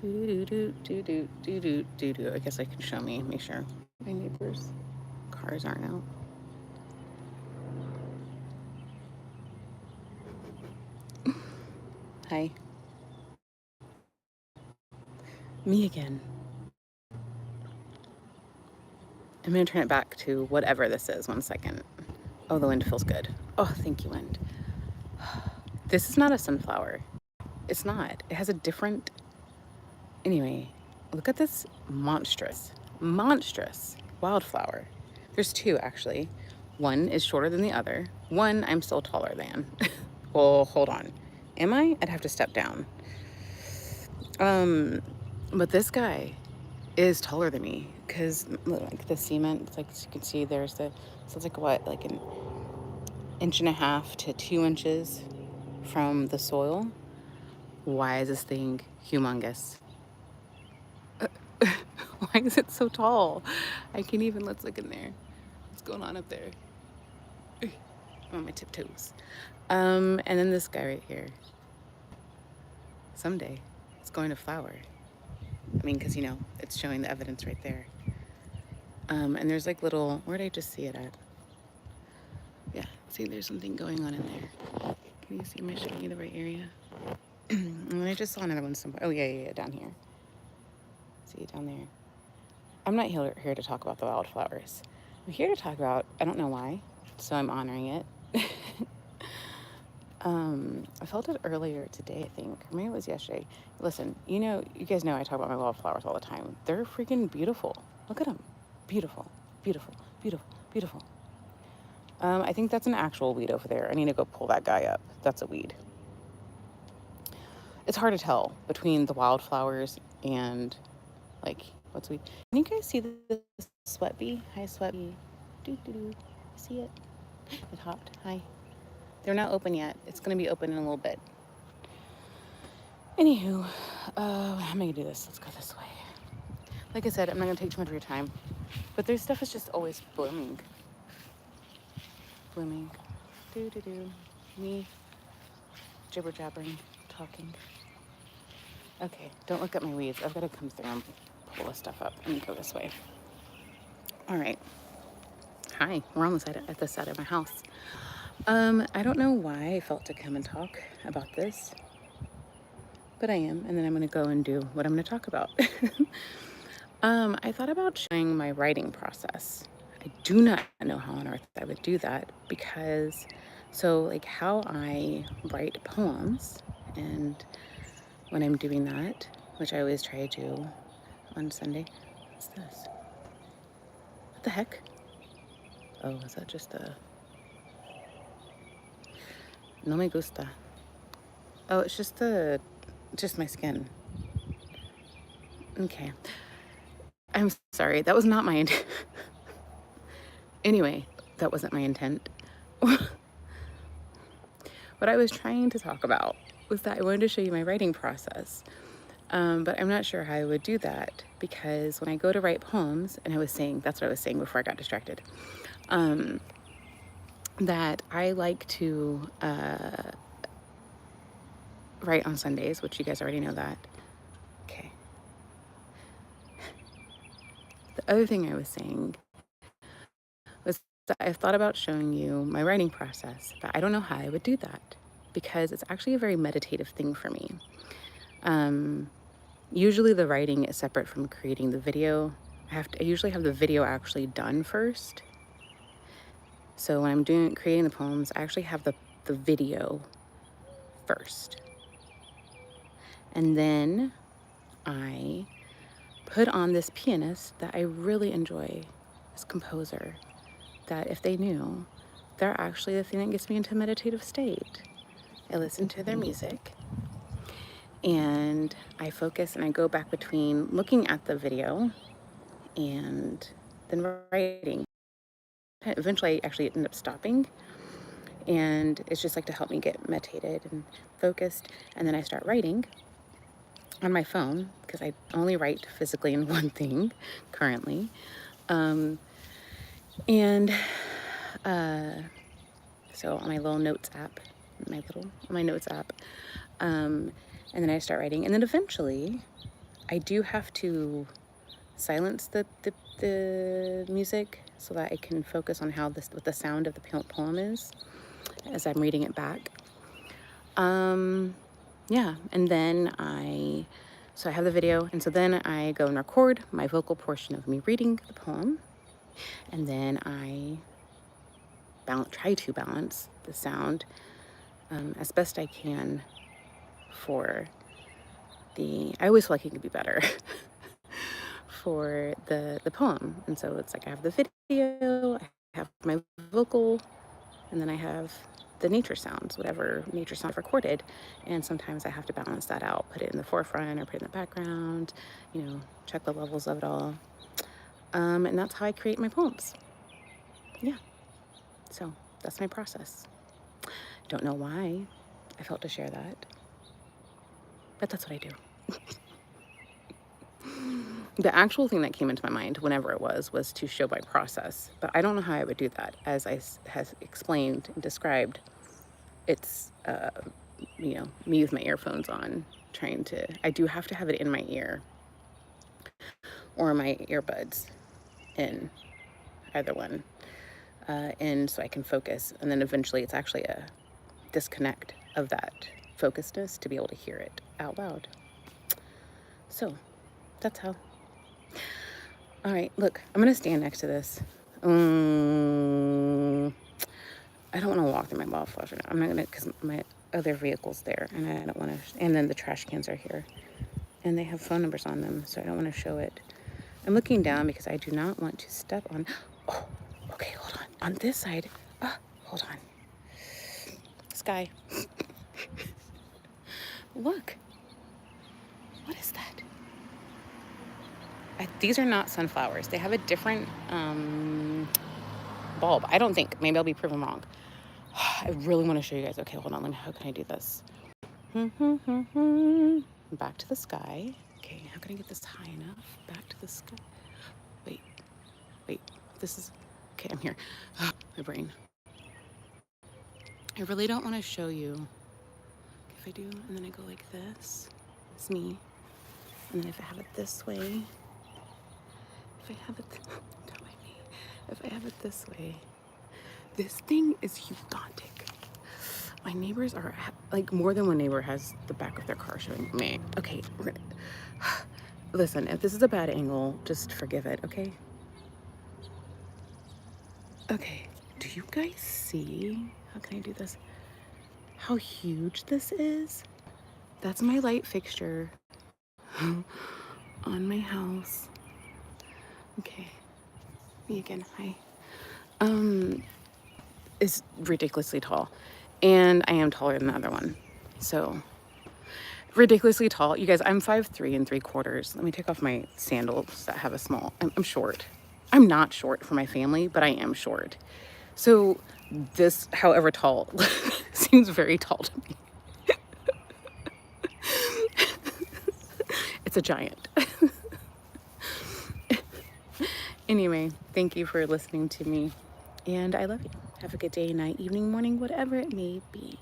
I guess I can show me, make sure my neighbors' cars aren't out. Hi. Me again. I'm gonna turn it back to whatever this is. 1 second. Oh, the wind feels good. Oh, thank you, wind. This is not a sunflower. It's not. It has a different. Anyway, look at this monstrous wildflower. There's two, actually. One is shorter than the other. One I'm still taller than. Well, hold on. Am I? I'd have to step down. But this guy is taller than me because like the cement, it's like you can see there's the, so it's like what, like an 1.5 to 2 inches from the soil. Why is this thing humongous? Why is it so tall? I can't even, let's look in there. What's going on up there? I'm on my tiptoes. And then this guy right here. Someday it's going to flower. I mean, because, you know, it's showing the evidence right there. And there's like little, where did I just see it at? Yeah, see, there's something going on in there. Can you see, am I showing you the right area? And I just saw another one somewhere. Oh, yeah, down here. See it down there. I'm not here to talk about the wildflowers. I'm here to talk about, I don't know why, so I'm honoring it. I felt it earlier today, I think. Maybe it was yesterday. Listen, you know, you guys know I talk about my wildflowers all the time. They're freaking beautiful. Look at them. Beautiful, beautiful, beautiful, beautiful. I think that's an actual weed over there. I need to go pull that guy up. That's a weed. It's hard to tell between the wildflowers and, like, what's weed. Can you guys see the sweat bee? Hi, sweat bee. Doo-doo-doo. See it? It hopped. Hi. They're not open yet. It's going to be open in a little bit. Anywho, how am I going to do this? Let's go this way. Like I said, I'm not going to take too much of your time. But their stuff is just always blooming. Blooming. Doo-doo-doo. Me jibber-jabbering, talking. Okay, don't look at my weeds. I've got to come through and pull this stuff up and go this way. All right. Hi, we're on the side at this side of my house. I don't know why I felt to come and talk about this, but I am, and then I'm going to go and do what I'm going to talk about. I thought about showing my writing process. I do not know how on earth I would do that because, so like how I write poems, and when I'm doing that, which I always try to do on Sunday. What's this? What the heck? Oh, is that just a... No me gusta. Oh, it's just my skin. Okay. I'm sorry. That was not my intent. Anyway, that wasn't my intent. What I was trying to talk about was that I wanted to show you my writing process. But I'm not sure how I would do that because when I go to write poems, and that's what I was saying before I got distracted, that I like to write on Sundays, which you guys already know that. Okay. The other thing I was saying was that I've thought about showing you my writing process, but I don't know how I would do that because it's actually a very meditative thing for me. Usually the writing is separate from creating the video. I usually have the video actually done first. So when I'm creating the poems, I actually have the video first. And then I put on this pianist that I really enjoy, this composer, that if they knew, they're actually the thing that gets me into a meditative state. I listen to their music and I focus and I go back between looking at the video and then writing. Eventually I actually end up stopping, and it's just like to help me get meditated and focused. And then I start writing on my phone because I only write physically in one thing currently. So on my little notes app, my notes app, and then I start writing, and then eventually I do have to silence the music so that I can focus on what the sound of the poem is as I'm reading it back. Yeah, and then so I have the video, and so then I go and record my vocal portion of me reading the poem, and then I try to balance the sound as best I can for I always feel like it could be better for the poem. And so it's like I have the video, I have my vocal, and then I have the nature sounds, whatever nature sound I've recorded. And sometimes I have to balance that out, put it in the forefront or put it in the background, check the levels of it all. And that's how I create my poems. Yeah. So that's my process. Don't know why I felt to share that, but that's what I do. The actual thing that came into my mind, whenever it was to show my process. But I don't know how I would do that. As I has explained and described, it's, me with my earphones on, I do have to have it in my ear or my earbuds in, either one, and so I can focus. And then eventually it's actually a disconnect of that focusedness to be able to hear it out loud. So that's how. All right, look, I'm gonna stand next to this. I don't want to walk through my wildflowers right now. I'm not gonna, because my other vehicle's there, and I don't want to. And then the trash cans are here, and they have phone numbers on them, so I don't want to show it. I'm looking down because I do not want to step on. Oh, okay, hold on. On this side, hold on. Sky. Look. What is that? These are not sunflowers. They have a different bulb. I don't think. Maybe I'll be proven wrong. I really want to show you guys. Okay, hold on. How can I do this? Back to the sky. Okay, how can I get this high enough? Back to the sky. Wait. This is... Okay, I'm here. My brain. I really don't want to show you. If I do, and then I go like this, it's me. And then if I have it this way, if I have it this way, this thing is gigantic. My neighbors are like, more than one neighbor has the back of their car showing me. Okay, listen, if this is a bad angle, just forgive it, okay? Okay, do you guys see? How can I do this? How huge this is? That's my light fixture on my house. Okay, me again, hi. Is ridiculously tall, and I am taller than the other one, so ridiculously tall. You guys, I'm 5'3" and 3/4. Let me take off my sandals that have a small. I'm short. I'm not short for my family, but I am short. So this, however tall, seems very tall to me. It's a giant. Anyway, thank you for listening to me, and I love you. Have a good day, night, evening, morning, whatever it may be.